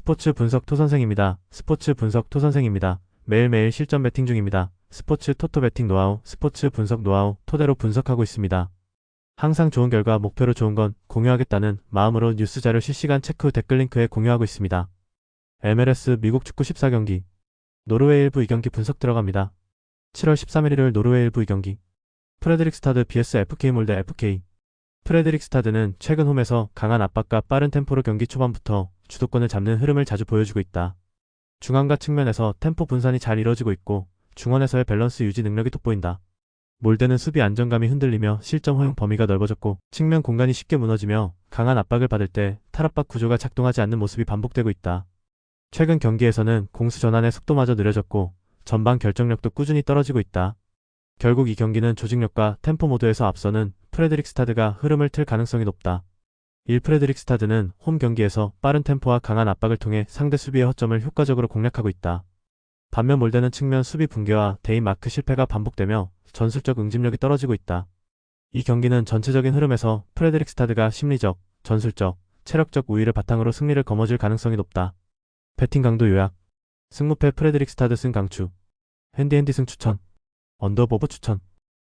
스포츠 분석 토선생입니다. 스포츠 분석 토선생입니다. 매일매일 실전 배팅 중입니다. 스포츠 토토 배팅 노하우, 스포츠 분석 노하우 토대로 분석하고 있습니다. 항상 좋은 결과 목표로 좋은 건 공유하겠다는 마음으로 뉴스 자료 실시간 체크 후 댓글 링크에 공유하고 있습니다. MLS 미국 축구 14경기 노르웨이 일부 2경기 분석 들어갑니다. 7월 13일 일요일 노르웨이 일부 2경기 프레드릭스타드 vs FK 몰데 FK 프레드릭스타드는 최근 홈에서 강한 압박과 빠른 템포로 경기 초반부터 주도권을 잡는 흐름을 자주 보여주고 있다. 중앙과 측면에서 템포 분산이 잘 이뤄지고 있고 중원에서의 밸런스 유지 능력이 돋보인다. 몰데는 수비 안정감이 흔들리며 실점 허용 범위가 넓어졌고 측면 공간이 쉽게 무너지며 강한 압박을 받을 때 탈압박 구조가 작동하지 않는 모습이 반복되고 있다. 최근 경기에서는 공수 전환의 속도마저 느려졌고 전방 결정력도 꾸준히 떨어지고 있다. 결국 이 경기는 조직력과 템포 모드에서 앞서는 프레드릭스타드가 흐름을 틀 가능성이 높다. 1. 프레드릭스타드는 홈 경기에서 빠른 템포와 강한 압박을 통해 상대 수비의 허점을 효과적으로 공략하고 있다. 반면 몰데는 측면 수비 붕괴와 대인 마크 실패가 반복되며 전술적 응집력이 떨어지고 있다. 이 경기는 전체적인 흐름에서 프레드릭스타드가 심리적, 전술적, 체력적 우위를 바탕으로 승리를 거머쥘 가능성이 높다. 배팅 강도 요약 승무패 프레드릭스타드 승 강추 핸디핸디 승 추천 언더보브 추천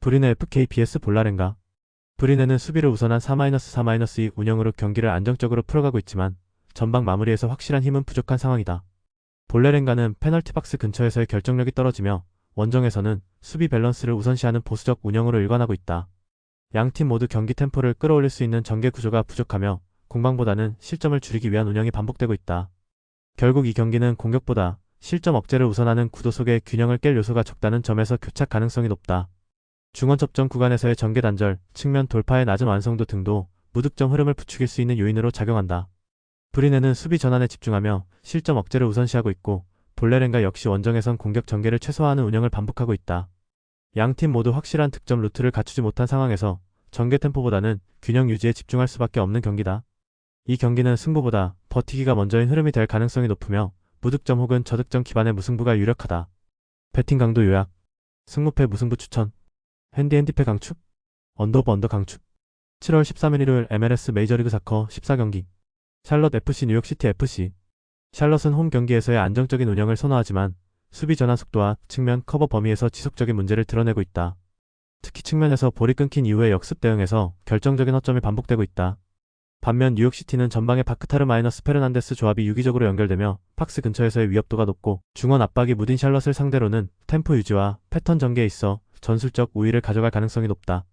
브리네 FK vs 볼라렌가 브리네는 수비를 우선한 4-4-2 운영으로 경기를 안정적으로 풀어가고 있지만 전방 마무리에서 확실한 힘은 부족한 상황이다. 볼레렌가는 페널티 박스 근처에서의 결정력이 떨어지며 원정에서는 수비 밸런스를 우선시하는 보수적 운영으로 일관하고 있다. 양팀 모두 경기 템포를 끌어올릴 수 있는 전개 구조가 부족하며 공방보다는 실점을 줄이기 위한 운영이 반복되고 있다. 결국 이 경기는 공격보다 실점 억제를 우선하는 구도 속에 균형을 깰 요소가 적다는 점에서 교착 가능성이 높다. 중원 접전 구간에서의 전개 단절, 측면 돌파의 낮은 완성도 등도 무득점 흐름을 부추길 수 있는 요인으로 작용한다. 브리네는 수비 전환에 집중하며 실점 억제를 우선시하고 있고 볼레렌가 역시 원정에선 공격 전개를 최소화하는 운영을 반복하고 있다. 양팀 모두 확실한 득점 루트를 갖추지 못한 상황에서 전개 템포보다는 균형 유지에 집중할 수밖에 없는 경기다. 이 경기는 승부보다 버티기가 먼저인 흐름이 될 가능성이 높으며 무득점 혹은 저득점 기반의 무승부가 유력하다. 배팅 강도 요약 승무패 무승부 추천 핸디패 강축 언더오버 언더 강축 7월 13일 일요일 MLS 메이저리그 사커 14경기 샬럿 FC 뉴욕시티 FC 샬럿은 홈 경기에서의 안정적인 운영을 선호하지만 수비 전환 속도와 측면 커버 범위에서 지속적인 문제를 드러내고 있다. 특히 측면에서 볼이 끊긴 이후의 역습 대응에서 결정적인 허점이 반복되고 있다. 반면 뉴욕시티는 전방의 바크타르 마이너스 페르난데스 조합이 유기적으로 연결되며 박스 근처에서의 위협도가 높고 중원 압박이 무딘 샬럿을 상대로는 템포 유지와 패턴 전개에 있어 전술적 우위를 가져갈 가능성이 높다.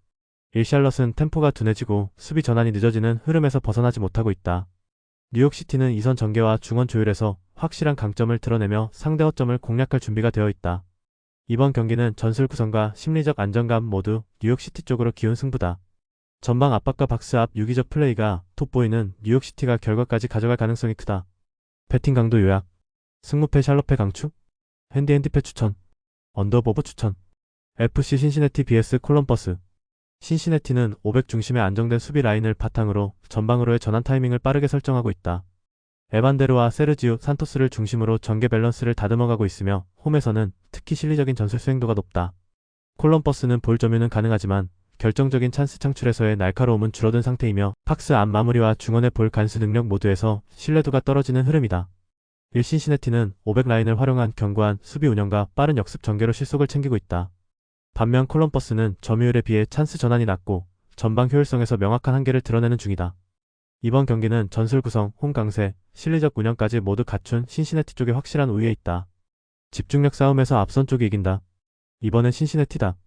1. 샬럿은 템포가 둔해지고 수비 전환이 늦어지는 흐름에서 벗어나지 못하고 있다. 뉴욕시티는 이선 전개와 중원 조율에서 확실한 강점을 드러내며 상대 허점을 공략할 준비가 되어 있다. 이번 경기는 전술 구성과 심리적 안정감 모두 뉴욕시티 쪽으로 기운 승부다. 전방 압박과 박스 앞 유기적 플레이가 돋보이는 뉴욕시티가 결과까지 가져갈 가능성이 크다. 배팅 강도 요약 승무패 샬럿패 강추 핸디패 추천 언더보브 추천 FC 신시내티 vs 콜럼버스 신시내티는 500 중심의 안정된 수비 라인을 바탕으로 전방으로의 전환 타이밍을 빠르게 설정하고 있다. 에반데로와 세르지오 산토스를 중심으로 전개 밸런스를 다듬어가고 있으며 홈에서는 특히 실리적인 전술 수행도가 높다. 콜럼버스는 볼 점유는 가능하지만 결정적인 찬스 창출에서의 날카로움은 줄어든 상태이며 박스 앞 마무리와 중원의 볼 간수 능력 모두에서 신뢰도가 떨어지는 흐름이다. 1. 신시내티는 500 라인을 활용한 견고한 수비 운영과 빠른 역습 전개로 실속을 챙기고 있다. 반면 콜럼버스는 점유율에 비해 찬스 전환이 낮고 전방 효율성에서 명확한 한계를 드러내는 중이다. 이번 경기는 전술 구성, 홈 강세, 실리적 운영까지 모두 갖춘 신시내티 쪽에 확실한 우위에 있다. 집중력 싸움에서 앞선 쪽이 이긴다. 이번엔 신시내티다.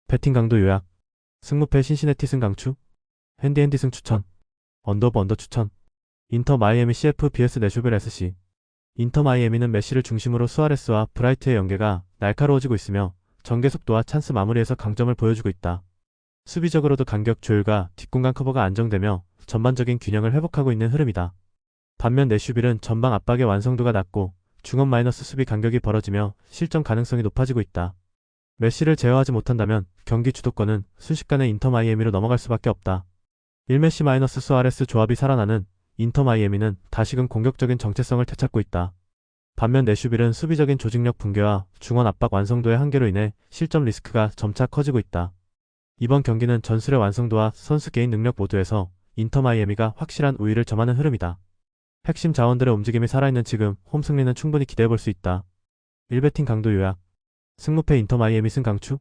배팅 강도 요약 승무패 신시내티 승 강추 핸디 승 추천 언더오버 언더 추천 인터 마이애미 CF vs 내슈빌 SC 인터 마이애미는 메시를 중심으로 수아레스와 브라이트의 연계가 날카로워지고 있으며 전개 속도와 찬스 마무리에서 강점을 보여주고 있다. 수비적으로도 간격 조율과 뒷공간 커버가 안정되며 전반적인 균형을 회복하고 있는 흐름이다. 반면 내슈빌은 전방 압박의 완성도가 낮고 중원 마이너스 수비 간격이 벌어지며 실점 가능성이 높아지고 있다. 메시를 제어하지 못한다면 경기 주도권은 순식간에 인터 마이애미로 넘어갈 수밖에 없다. 1메시 마이너스 수아레스 조합이 살아나는 인터 마이애미는 다시금 공격적인 정체성을 되찾고 있다. 반면 내슈빌은 수비적인 조직력 붕괴와 중원 압박 완성도의 한계로 인해 실점 리스크가 점차 커지고 있다. 이번 경기는 전술의 완성도와 선수 개인 능력 모두에서 인터 마이애미가 확실한 우위를 점하는 흐름이다. 핵심 자원들의 움직임이 살아있는 지금 홈 승리는 충분히 기대해볼 수 있다. 1배팅 강도 요약. 승무패 인터 마이애미 승 강추.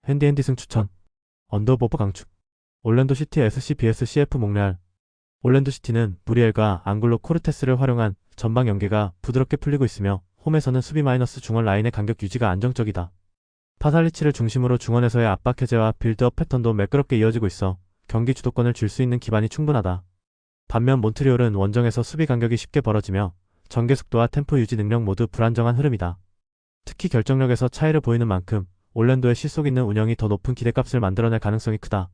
핸디핸디 승 추천. 언더버버 강추. 올랜도 시티 SC vs CF 몽레알. 올랜도 시티는 무리엘과 앙글로 코르테스를 활용한 전방 연계가 부드럽게 풀리고 있으며 홈에서는 수비 마이너스 중원 라인의 간격 유지가 안정적이다. 파살리치를 중심으로 중원에서의 압박 해제와 빌드업 패턴도 매끄럽게 이어지고 있어 경기 주도권을 줄 수 있는 기반이 충분하다. 반면 몬트리올은 원정에서 수비 간격이 쉽게 벌어지며 전개 속도와 템포 유지 능력 모두 불안정한 흐름이다. 특히 결정력에서 차이를 보이는 만큼 올랜도의 실속 있는 운영이 더 높은 기대값을 만들어낼 가능성이 크다.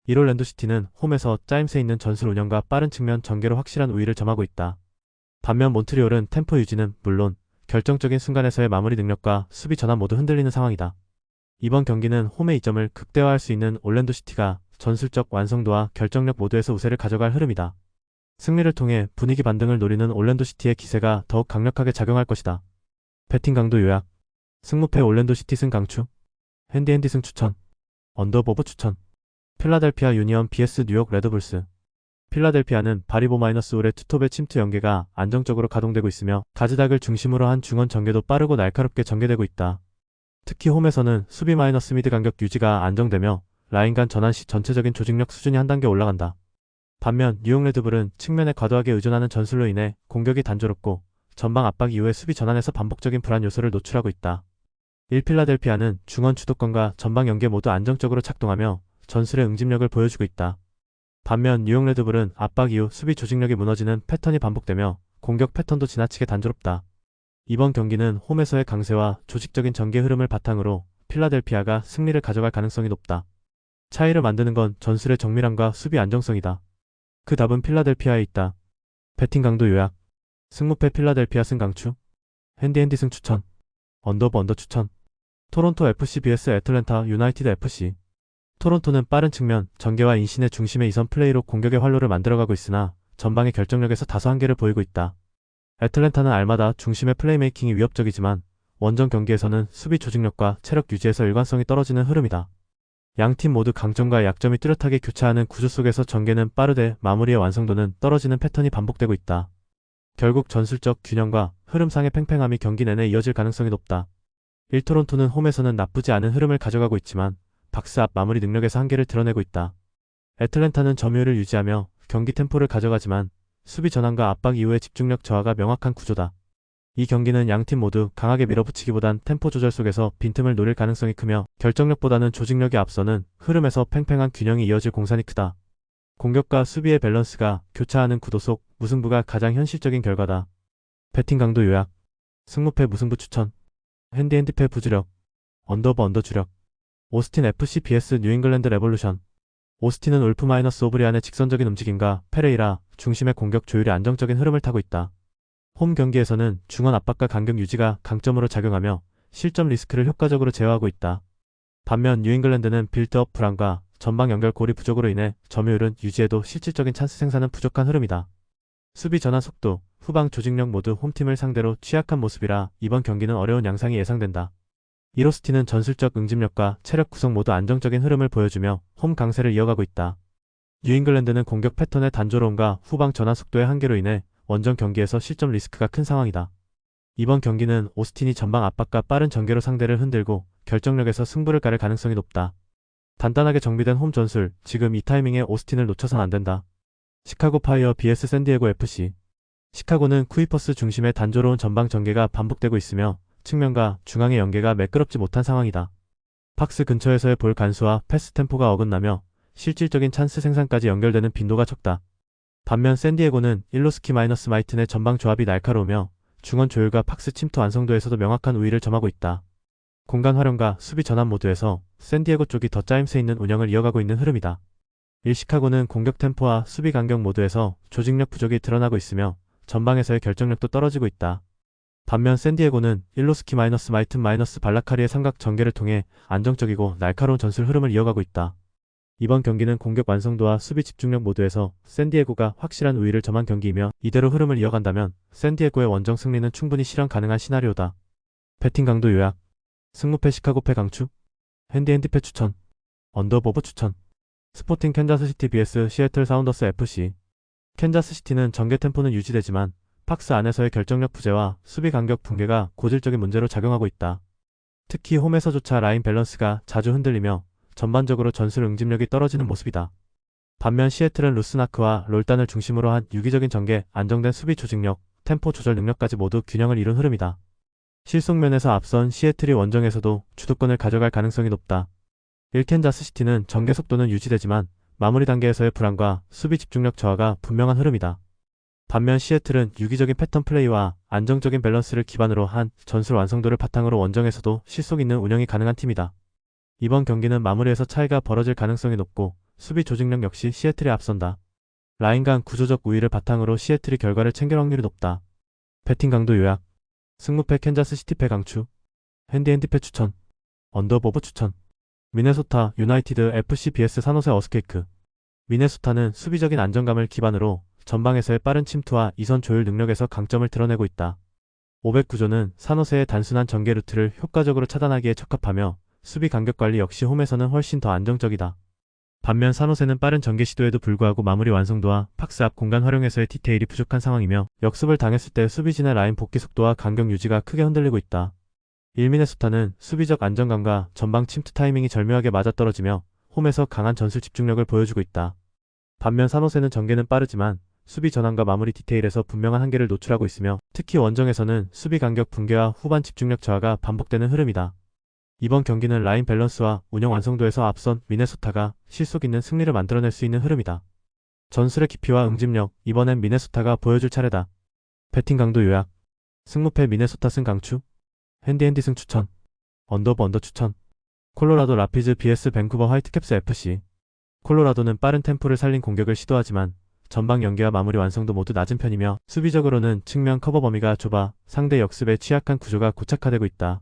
1월 랜도시티는 홈에서 짜임새 있는 전술 운영과 빠른 측면 전개로 확실한 우위를 점하고 있다. 반면 몬트리올은 템포 유지는 물론 결정적인 순간에서의 마무리 능력과 수비 전환 모두 흔들리는 상황이다. 이번 경기는 홈의 이점을 극대화할 수 있는 올랜도시티가 전술적 완성도와 결정력 모두에서 우세를 가져갈 흐름이다. 승리를 통해 분위기 반등을 노리는 올랜도시티의 기세가 더욱 강력하게 작용할 것이다. 배팅 강도 요약. 승무패 올랜도시티 승 강추. 핸디핸디 승 추천. 언더버버 추천. 필라델피아 유니언 vs 뉴욕 레드불스. 필라델피아는 바리보-울의 투톱의 침투 연계가 안정적으로 가동되고 있으며 가즈닥을 중심으로 한 중원 전개도 빠르고 날카롭게 전개되고 있다. 특히 홈에서는 수비 마이너스 미드 간격 유지가 안정되며 라인 간 전환 시 전체적인 조직력 수준이 한 단계 올라간다. 반면 뉴욕 레드불은 측면에 과도하게 의존하는 전술로 인해 공격이 단조롭고 전방 압박 이후에 수비 전환에서 반복적인 불안 요소를 노출하고 있다. 1. 필라델피아는 중원 주도권과 전방 연계 모두 안정적으로 착동하며 전술의 응집력을 보여주고 있다. 반면 뉴욕 레드불은 압박 이후 수비 조직력이 무너지는 패턴이 반복되며 공격 패턴도 지나치게 단조롭다. 이번 경기는 홈에서의 강세와 조직적인 전개 흐름을 바탕으로 필라델피아가 승리를 가져갈 가능성이 높다. 차이를 만드는 건 전술의 정밀함과 수비 안정성이다. 그 답은 필라델피아에 있다. 배팅 강도 요약. 승무패 필라델피아 승 강추. 핸디핸디 승 추천. 언더버 언더 추천. 토론토 FC vs 애틀랜타 유나이티드 FC. 토론토는 빠른 측면, 전개와 인신의 중심의 이선 플레이로 공격의 활로를 만들어가고 있으나 전방의 결정력에서 다소 한계를 보이고 있다. 애틀랜타는 알마다 중심의 플레이메이킹이 위협적이지만 원정 경기에서는 수비 조직력과 체력 유지에서 일관성이 떨어지는 흐름이다. 양팀 모두 강점과 약점이 뚜렷하게 교차하는 구조 속에서 전개는 빠르되 마무리의 완성도는 떨어지는 패턴이 반복되고 있다. 결국 전술적 균형과 흐름상의 팽팽함이 경기 내내 이어질 가능성이 높다. 1. 토론토는 홈에서는 나쁘지 않은 흐름을 가져가고 있지만 박스 앞 마무리 능력에서 한계를 드러내고 있다. 애틀랜타는 점유율을 유지하며 경기 템포를 가져가지만 수비 전환과 압박 이후의 집중력 저하가 명확한 구조다. 이 경기는 양팀 모두 강하게 밀어붙이기보단 템포 조절 속에서 빈틈을 노릴 가능성이 크며 결정력보다는 조직력이 앞서는 흐름에서 팽팽한 균형이 이어질 공산이 크다. 공격과 수비의 밸런스가 교차하는 구도 속 무승부가 가장 현실적인 결과다. 배팅 강도 요약. 승무패 무승부 추천. 핸디핸디패 부주력. 언더버 언더 주력. 오스틴 FC vs 뉴잉글랜드 레볼루션. 오스틴은 울프-오브리안의 직선적인 움직임과 페레이라 중심의 공격 조율이 안정적인 흐름을 타고 있다. 홈 경기에서는 중원 압박과 간격 유지가 강점으로 작용하며 실점 리스크를 효과적으로 제어하고 있다. 반면 뉴잉글랜드는 빌드업 불안과 전방 연결 고리 부족으로 인해 점유율은 유지해도 실질적인 찬스 생산은 부족한 흐름이다. 수비 전환 속도, 후방 조직력 모두 홈팀을 상대로 취약한 모습이라 이번 경기는 어려운 양상이 예상된다. 이로스티는 전술적 응집력과 체력 구성 모두 안정적인 흐름을 보여주며 홈 강세를 이어가고 있다. 뉴잉글랜드는 공격 패턴의 단조로움과 후방 전환 속도의 한계로 인해 원정 경기에서 실점 리스크가 큰 상황이다. 이번 경기는 오스틴이 전방 압박과 빠른 전개로 상대를 흔들고 결정력에서 승부를 가를 가능성이 높다. 단단하게 정비된 홈 전술, 지금 이 타이밍에 오스틴을 놓쳐선 안된다. 시카고 파이어 vs 샌디에고 FC. 시카고는 쿠이퍼스 중심의 단조로운 전방 전개가 반복되고 있으며 측면과 중앙의 연계가 매끄럽지 못한 상황이다. 박스 근처에서의 볼 간수와 패스 템포가 어긋나며 실질적인 찬스 생산까지 연결되는 빈도가 적다. 반면 샌디에고는 일로스키-마이튼의 전방 조합이 날카로우며 중원 조율과 박스 침투 완성도에서도 명확한 우위를 점하고 있다. 공간 활용과 수비 전환 모두에서 샌디에고 쪽이 더 짜임새 있는 운영을 이어가고 있는 흐름이다. 시카고는 공격 템포와 수비 간격 모두에서 조직력 부족이 드러나고 있으며 전방에서의 결정력도 떨어지고 있다. 반면 샌디에고는 일로스키-마이튼 발라카리의 삼각 전개를 통해 안정적이고 날카로운 전술 흐름을 이어가고 있다. 이번 경기는 공격 완성도와 수비 집중력 모두에서 샌디에고가 확실한 우위를 점한 경기이며 이대로 흐름을 이어간다면 샌디에고의 원정 승리는 충분히 실현 가능한 시나리오다. 배팅 강도 요약. 승무패 시카고패 강추. 핸디핸디패 추천. 언더버버 추천. 스포팅 캔자스시티 vs 시애틀 사운더스 FC. 캔자스시티는 전개 템포는 유지되지만 팍스 안에서의 결정력 부재와 수비 간격 붕괴가 고질적인 문제로 작용하고 있다. 특히 홈에서조차 라인 밸런스가 자주 흔들리며 전반적으로 전술 응집력이 떨어지는 모습이다. 반면 시애틀은 루스나크와 롤단을 중심으로 한 유기적인 전개, 안정된 수비 조직력, 템포 조절 능력까지 모두 균형을 이룬 흐름이다. 실속면에서 앞선 시애틀이 원정에서도 주도권을 가져갈 가능성이 높다. 캔자스시티는 전개 속도는 유지되지만 마무리 단계에서의 불안과 수비 집중력 저하가 분명한 흐름이다. 반면 시애틀은 유기적인 패턴 플레이와 안정적인 밸런스를 기반으로 한 전술 완성도를 바탕으로 원정에서도 실속 있는 운영이 가능한 팀이다. 이번 경기는 마무리에서 차이가 벌어질 가능성이 높고 수비 조직력 역시 시애틀이 앞선다. 라인 간 구조적 우위를 바탕으로 시애틀이 결과를 챙길 확률이 높다. 배팅 강도 요약. 승무패 캔자스시티패 강추. 핸디패 추천. 언더보브 추천. 미네소타 유나이티드 FC vs 산호세 어스케이크. 미네소타는 수비적인 안정감을 기반으로 전방에서의 빠른 침투와 이선 조율 능력에서 강점을 드러내고 있다. 500구조는 산호세의 단순한 전개 루트를 효과적으로 차단하기에 적합하며 수비 간격 관리 역시 홈에서는 훨씬 더 안정적이다. 반면 산호세는 빠른 전개 시도에도 불구하고 마무리 완성도와 팍스 앞 공간 활용에서의 디테일이 부족한 상황이며 역습을 당했을 때 수비진의 라인 복귀 속도와 간격 유지가 크게 흔들리고 있다. 미네소타는 수비적 안정감과 전방 침투 타이밍이 절묘하게 맞아떨어지며 홈에서 강한 전술 집중력을 보여주고 있다. 반면 산호세는 전개는 빠르지만 수비 전환과 마무리 디테일에서 분명한 한계를 노출하고 있으며 특히 원정에서는 수비 간격 붕괴와 후반 집중력 저하가 반복되는 흐름이다. 이번 경기는 라인 밸런스와 운영 완성도에서 앞선 미네소타가 실속 있는 승리를 만들어낼 수 있는 흐름이다. 전술의 깊이와 응집력, 이번엔 미네소타가 보여줄 차례다. 배팅 강도 요약. 승무패 미네소타 승 강추. 핸디 승 추천. 언더 추천. 콜로라도 라피즈 vs 밴쿠버 화이트캡스 FC. 콜로라도는 빠른 템포를 살린 공격을 시도하지만 전방 연계와 마무리 완성도 모두 낮은 편이며 수비적으로는 측면 커버 범위가 좁아 상대 역습에 취약한 구조가 고착화되고 있다.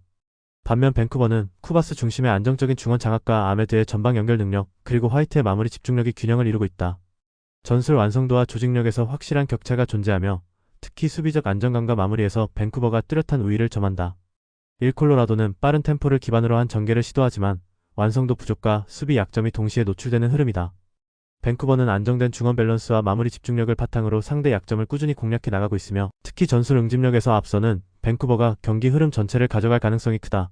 반면 밴쿠버는 쿠바스 중심의 안정적인 중원 장악과 아메드의 전방 연결 능력, 그리고 화이트의 마무리 집중력이 균형을 이루고 있다. 전술 완성도와 조직력에서 확실한 격차가 존재하며 특히 수비적 안정감과 마무리에서 밴쿠버가 뚜렷한 우위를 점한다. 콜로라도는 빠른 템포를 기반으로 한 전개를 시도하지만 완성도 부족과 수비 약점이 동시에 노출되는 흐름이다. 밴쿠버는 안정된 중원 밸런스와 마무리 집중력을 바탕으로 상대 약점을 꾸준히 공략해 나가고 있으며 특히 전술 응집력에서 앞서는 밴쿠버가 경기 흐름 전체를 가져갈 가능성이 크다.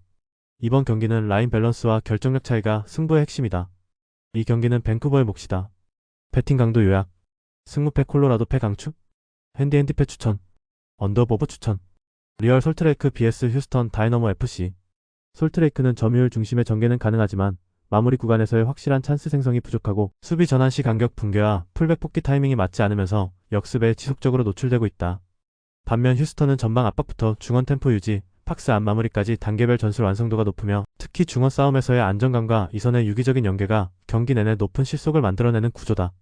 이번 경기는 라인 밸런스와 결정력 차이가 승부의 핵심이다. 이 경기는 밴쿠버의 몫이다. 배팅 강도 요약. 승무패 콜로라도 패 강추. 핸디패 추천. 언더보브 추천. 리얼 솔트레이크 vs 휴스턴 다이너모 FC. 솔트레이크는 점유율 중심의 전개는 가능하지만 마무리 구간에서의 확실한 찬스 생성이 부족하고 수비 전환 시 간격 붕괴와 풀백 복귀 타이밍이 맞지 않으면서 역습에 지속적으로 노출되고 있다. 반면 휴스턴은 전방 압박부터 중원 템포 유지, 팍스 안 마무리까지 단계별 전술 완성도가 높으며 특히 중원 싸움에서의 안정감과 이선의 유기적인 연계가 경기 내내 높은 실속을 만들어내는 구조다.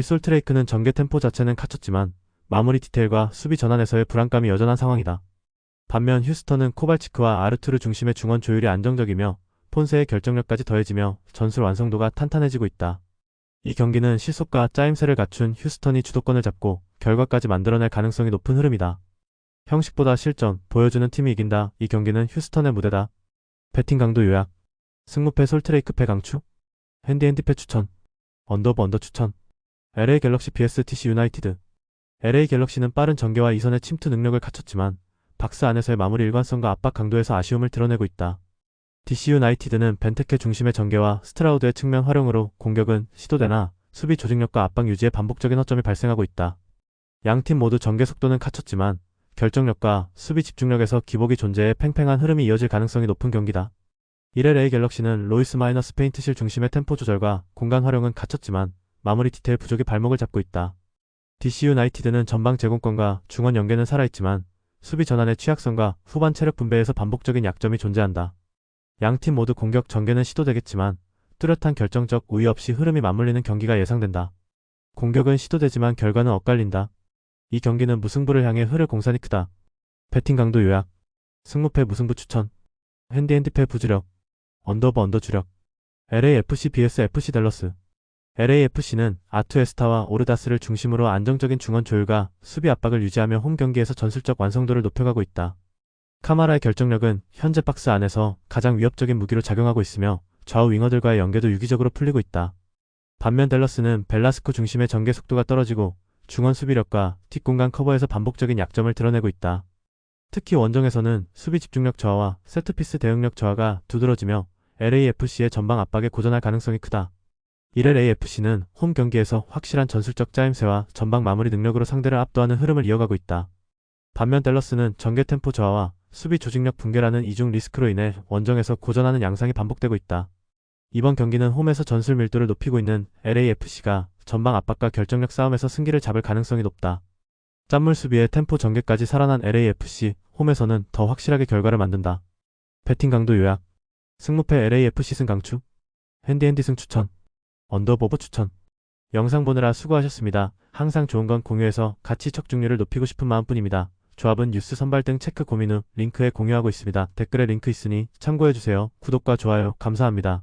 솔트레이크는 전개 템포 자체는 갖췄지만 마무리 디테일과 수비 전환에서의 불안감이 여전한 상황이다. 반면 휴스턴은 코발치크와 아르투르 중심의 중원 조율이 안정적이며 폰세의 결정력까지 더해지며 전술 완성도가 탄탄해지고 있다. 이 경기는 실속과 짜임새를 갖춘 휴스턴이 주도권을 잡고 결과까지 만들어낼 가능성이 높은 흐름이다. 형식보다 실전, 보여주는 팀이 이긴다. 이 경기는 휴스턴의 무대다. 배팅 강도 요약. 승무패 솔트레이크 패 강추. 핸디패 추천. 언더 추천. LA 갤럭시 vs TC 유나이티드. LA 갤럭시는 빠른 전개와 이선의 침투 능력을 갖췄지만 박스 안에서의 마무리 일관성과 압박 강도에서 아쉬움을 드러내고 있다. DC 유나이티드는 벤테케 중심의 전개와 스트라우드의 측면 활용으로 공격은 시도되나 수비 조직력과 압박 유지에 반복적인 허점이 발생하고 있다. 양팀 모두 전개 속도는 갖췄지만 결정력과 수비 집중력에서 기복이 존재해 팽팽한 흐름이 이어질 가능성이 높은 경기다. LA 갤럭시는 로이스 마이너스 페인트실 중심의 템포 조절과 공간 활용은 갖췄지만 마무리 디테일 부족이 발목을 잡고 있다. DC 유나이티드는 전방 제공권과 중원 연계는 살아있지만 수비 전환의 취약성과 후반 체력 분배에서 반복적인 약점이 존재한다. 양팀 모두 공격 전개는 시도되겠지만 뚜렷한 결정적 우위 없이 흐름이 맞물리는 경기가 예상된다. 공격은 시도되지만 결과는 엇갈린다. 이 경기는 무승부를 향해 흐를 공산이 크다. 배팅 강도 요약. 승무패 무승부 추천. 핸디패 부주력. 언더 주력. LAFC vs FC 댈러스. LAFC는 아투에스타와 오르다스를 중심으로 안정적인 중원 조율과 수비 압박을 유지하며 홈 경기에서 전술적 완성도를 높여가고 있다. 카마라의 결정력은 현재 박스 안에서 가장 위협적인 무기로 작용하고 있으며 좌우 윙어들과의 연계도 유기적으로 풀리고 있다. 반면 댈러스는 벨라스코 중심의 전개 속도가 떨어지고 중원 수비력과 뒷공간 커버에서 반복적인 약점을 드러내고 있다. 특히 원정에서는 수비 집중력 저하와 세트피스 대응력 저하가 두드러지며 LAFC의 전방 압박에 고전할 가능성이 크다. 이래 LAFC는 홈 경기에서 확실한 전술적 짜임새와 전방 마무리 능력으로 상대를 압도하는 흐름을 이어가고 있다. 반면 댈러스는 전개 템포 저하와 수비 조직력 붕괴라는 이중 리스크로 인해 원정에서 고전하는 양상이 반복되고 있다. 이번 경기는 홈에서 전술 밀도를 높이고 있는 LAFC가 전방 압박과 결정력 싸움에서 승기를 잡을 가능성이 높다. 짠물 수비에 템포 전개까지 살아난 LAFC, 홈에서는 더 확실하게 결과를 만든다. 배팅 강도 요약. 승무패 LAFC 승 강추. 핸디 승 추천. 언더보버 추천. 영상 보느라 수고하셨습니다. 항상 좋은 건 공유해서 같이 척중률을 높이고 싶은 마음뿐입니다. 조합은 뉴스 선발 등 체크 고민 후 링크에 공유하고 있습니다. 댓글에 링크 있으니 참고해주세요. 구독과 좋아요 감사합니다.